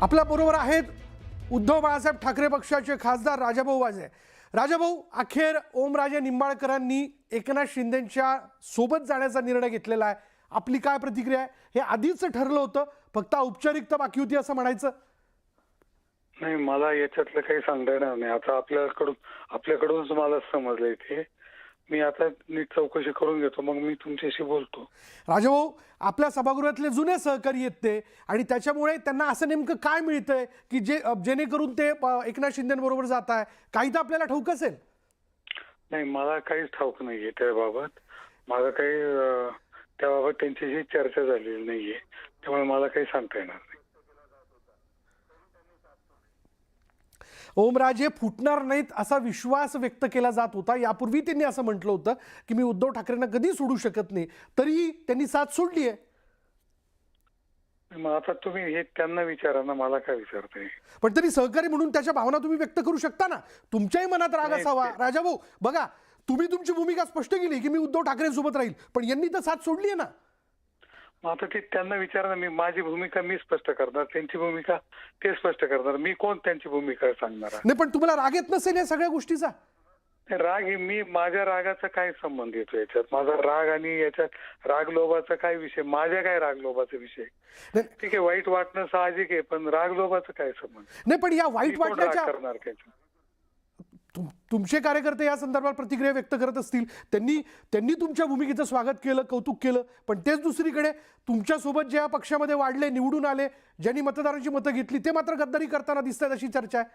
आपल्या बरोबर आहेत उद्धव बाळासाहेब ठाकरे पक्षाचे खासदार राजाभाऊ वाजे. राजाभाऊ, अखेर ओमराजे निंबाळकरांनी एकनाथ शिंदेंच्या सोबत जाण्याचा निर्णय घेतलेला आहे. आपली काय प्रतिक्रिया आहे? हे आधीच ठरलं होतं, फक्त औपचारिकता बाकी होती असं म्हणायचं? नाही, मला याच्यातलं काही सांगता येणार नाही. आता आपल्याकडूनच मला समजलंय ते. मी आता नीट चौकशी करून घेतो, मग मी तुमच्याशी बोलतो. राजाभाऊ, आपल्या सभागृहातले जुने सहकारी आहेत ते, आणि त्याच्यामुळे त्यांना असं नेमकं काय मिळतंय की जेणेकरून ते एकनाथ शिंदेंबरोबर जात आहे? काही तर आपल्याला ठाऊक असेल. नाही, मला काहीच ठाऊक नाहीये त्याबाबत. माझं काही त्याबाबत त्यांच्याशी चर्चा झालेली नाहीये, त्यामुळे मला काही सांगता येणार नाही. ओमराजे फुटणार नाहीत असा विश्वास व्यक्त केला जात होता. यापूर्वी त्यांनी असं म्हटलं होतं की मी उद्धव ठाकरेंना कधी सोडू शकत नाही, तरीही त्यांनी साथ सोडली आहे. मग आता तुम्ही हे त्यांना विचारा ना, मला काय विचारताय? पण तरी सहकारी म्हणून त्याच्या भावना तुम्ही व्यक्त करू शकता ना. तुमच्याही मनात राग असावा. राजाभाऊ बघा, तुम्ही तुमची भूमिका स्पष्ट केली की मी उद्धव ठाकरेंसोबत राहील, पण यांनी तर साथ सोडली आहे ना. मग आता ते त्यांना विचारा ना. माझी भूमिका मी स्पष्ट करणार, त्यांची भूमिका ते स्पष्ट करणार. मी कोण त्यांची भूमिका सांगणार? नाही, पण तुम्हाला राग येत नसेल या सगळ्या गोष्टीचा? राग माझ्या रागाचा काय संबंध येतो याच्यात? माझा राग आणि याच्यात राग लोभाचा काय विषय? माझ्या काय राग लोभाचा विषय? ठीक आहे, वाईट वाटणं साहजिक आहे, पण राग लोभाचा काय संबंध? नाही, पण या वाईट वाटण्याच्या करणार काय? तुमचे कार्यकर्ते या संदर्भात प्रतिक्रिया व्यक्त करत असतील. त्यांनी तुमच्या भूमिकेचं स्वागत केलं, कौतुक केलं, पण तेच दुसरीकडे तुमच्यासोबत ज्या पक्षामध्ये वाढले, निवडून आले, ज्यांनी मतदारांची मतं घेतली, ते मात्र गद्दारी करताना दिसतात अशी चर्चा आहे.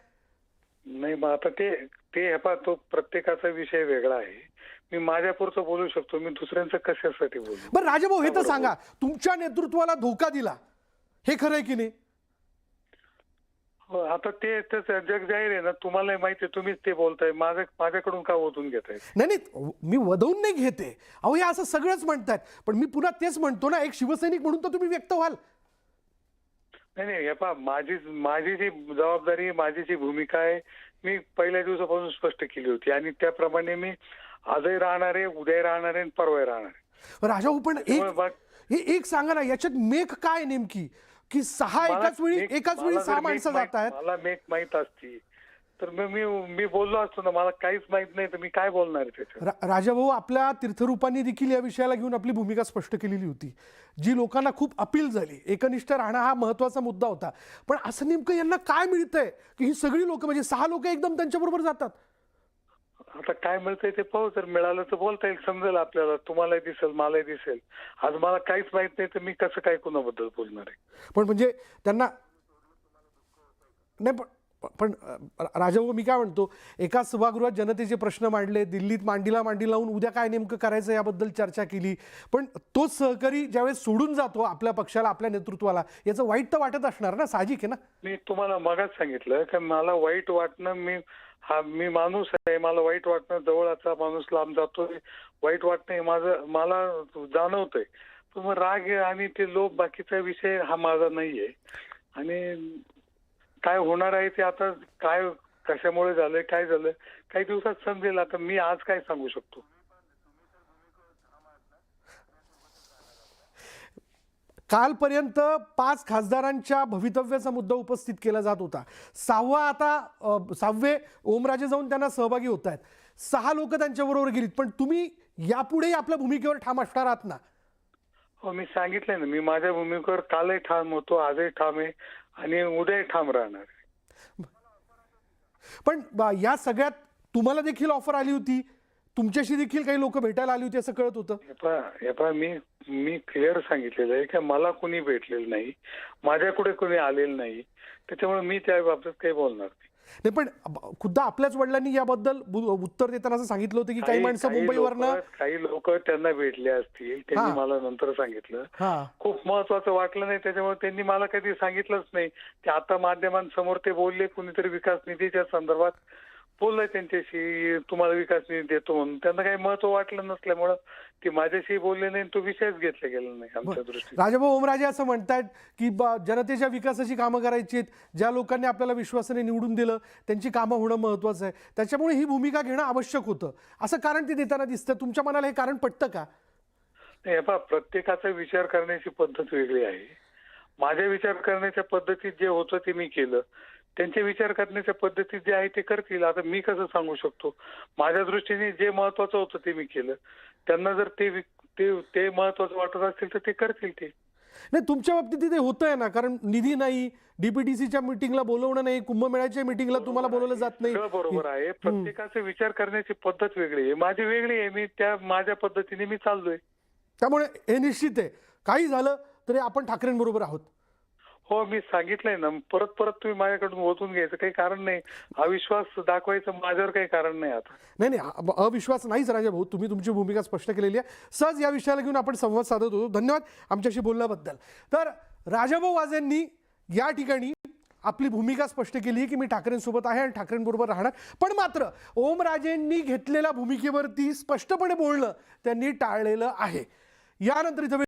नाही, मग आता ते तो प्रत्येकाचा विषय वेगळा आहे. मी माझ्यापुरतं बोलू शकतो, मी दुसऱ्यांचं कशासाठी बोलू? बरं राजाभाऊ, हे तर सांगा, तुमच्या नेतृत्वाला धोका दिला, हे खरं आहे की नाही? आता ते जग जाहीर आहे ना, तुम्हाला माहिती आहे, तुम्हीच ते बोलताय. माझ्याकडून का ओढून घेताय? नाही, मी वधवून नाही घेते. अहो, हे असं सगळंच म्हणतात, पण मी पुन्हा तेच म्हणतो ना, एक शिवसैनिक म्हणून तर तुम्ही व्यक्त व्हाल. नाही, हे पहा, माझी जी जबाबदारी, माझी जी भूमिका आहे, मी पहिल्या दिवसापासून स्पष्ट केली होती, आणि त्याप्रमाणे मी आजही राहणार आहे, उद्या राहणार आहे, परवा राहणार आहे. राजाभाऊ, पण एक सांगा ना, याच्यात मेक काय नेमकी, की एकाच वेळी 6 माणसं जात आहेत? मला मेक माहित असती तर मी बोललो असतो ना. मला काहीच माहित नाही, तर मी काय बोलणार आहे त्याच्यात? राजाभाऊ, आपल्या तीर्थरूपांनी देखील या विषयाला घेऊन आपली भूमिका स्पष्ट केलेली होती, जी लोकांना खूप अपील झाली. एकनिष्ठ राहणं हा महत्वाचा मुद्दा होता, पण असं नेमकं यांना काय मिळतंय की ही सगळी लोक, म्हणजे 6 लोक एकदम त्यांच्याबरोबर जातात? आता काय मिळतंय ते पाहू. जर मिळालं तर बोलता येईल, समजेल आपल्याला, तुम्हालाही दिसेल, मलाही दिसेल. आज मला काहीच माहित नाही, तर मी कसं काय कुणाबद्दल बोलणार आहे? पण म्हणजे त्यांना नाही, पण राजाभाऊ, मी काय म्हणतो, एका सभागृहात जनतेचे प्रश्न मांडले, दिल्लीत मांडी लावून उद्या काय नेमकं करायचं याबद्दल चर्चा केली, पण तोच सहकारी ज्यावेळेस सोडून जातो आपल्या पक्षाला, आपल्या नेतृत्वाला, याचं वाईट तर वाटत असणार ना, साहजिक आहे ना? मी तुम्हाला मगाच सांगितलं की मला वाईट वाटणं, मी माणूस आहे, मला वाईट वाटणं, जवळचा माणूस लांब जातोय, वाईट वाटणं हे मला जाणवतंय. पण मग राग आणि ते लोभ, बाकीचा विषय हा माझा नाहीये. आणि काय होणार आहे ते आता, काय कशामुळे झालंय, काय झालं, काही दिवसात समजेल. आता मी आज काय सांगू शकतो? कालपर्यंत 5 खासदारांच्या भवितव्याचा मुद्दा उपस्थित केला जात होता. 6वे ओमराजे जाऊन त्यांना सहभागी होत आहेत. 6 लोक त्यांच्याबरोबर गेलीत, पण तुम्ही यापुढेही आपल्या भूमिकेवर ठाम असणार आहात ना? हो, मी सांगितलंय ना, मी माझ्या भूमिकेवर कालही ठाम होतो, आजही ठाम आहे, आणि उद्याही ठाम राहणार आहे. पण या सगळ्यात तुम्हाला देखील ऑफर आली होती, तुमच्याशी देखील काही लोक भेटायला आली होती असं कळत होतं. हे पहा, मी क्लिअर सांगितलेलं आहे की मला कुणी भेटलेलं नाही, माझ्याकडे कुणी आलेलं नाही, त्याच्यामुळे मी त्या बाबतीत काही बोलणार नाही. पण खुद्द आपल्याच वडिलांनी याबद्दल उत्तर देताना असं सांगितलं होतं की काही माणसं मुंबईवरनं, काही लोक त्यांना भेटले असतील, त्यांनी मला नंतर सांगितलं. खूप महत्वाचं वाटलं नाही, त्याच्यामुळे त्यांनी मला कधी सांगितलंच नाही. ते आता माध्यमांसमोर ते बोलले, कुणीतरी विकास निधीच्या संदर्भात बोललंय त्यांच्याशी, तुम्हाला विकास निधी देतो म्हणून. त्यांना काही महत्व वाटलं नसल्यामुळं ते माझ्याशी बोलले नाही, तो विषयच घेतला गेला नाही आमच्या दृष्टीने. राजाभाऊ, ओमराजे असं म्हणतात की जनतेच्या विकासाची कामं करायची आहेत, ज्या लोकांनी आपल्याला विश्वासाने निवडून दिलं त्यांची कामं होणं महत्वाचं आहे, त्याच्यामुळे ही भूमिका घेणं आवश्यक होतं, असं कारण ते देताना दिसतं. तुमच्या मनाला हे कारण पटतं का? नाही, पहा, प्रत्येकाचा विचार करण्याची पद्धत वेगळी आहे. माझ्या विचार करण्याच्या पद्धतीत जे होतं ते मी केलं. त्यांच्या विचार करण्याच्या पद्धतीत जे आहे ते करतील. आता मी कसं सांगू शकतो? माझ्या दृष्टीने जे महत्वाचं होतं ते मी केलं. त्यांना जर ते महत्वाचं वाटत असतील तर ते करतील ते. नाही, तुमच्या बाबतीत ते होतंय ना, कारण निधी नाही, डीपीटीसीच्या मिटिंगला बोलवणं नाही, कुंभमेळ्याच्या मिटिंगला तुम्हाला बोलवलं जात नाही. सगळं बरोबर आहे. प्रत्येकाचे विचार करण्याची पद्धत वेगळी आहे. माझी वेगळी आहे. मी त्या माझ्या पद्धतीने मी चाललोय. त्यामुळे हे निश्चित आहे, काही झालं तरी आपण ठाकरेंबरोबर आहोत. हो, मी सांगितलंय ना. परत तुम्ही माझ्याकडून ओतून घ्यायचं काही कारण नाही. अविश्वास दाखवायचं माझ्यावर काही कारण नाही आता. नाही, अविश्वास नाहीच राजाभाऊ, तुम्ही तुमची भूमिका स्पष्ट केलेली आहे. सहज या विषयाला घेऊन आपण संवाद साधत होतो. धन्यवाद आमच्याशी बोलल्याबद्दल. तर राजाभाऊ वाजेंनी या ठिकाणी आपली भूमिका स्पष्ट केली आहे की मी ठाकरेंसोबत आहे आणि ठाकरेंबरोबर राहणार. पण मात्र ओमराजेंनी घेतलेल्या भूमिकेवरती स्पष्टपणे बोलणं त्यांनी टाळलेलं आहे. यानंतर इथं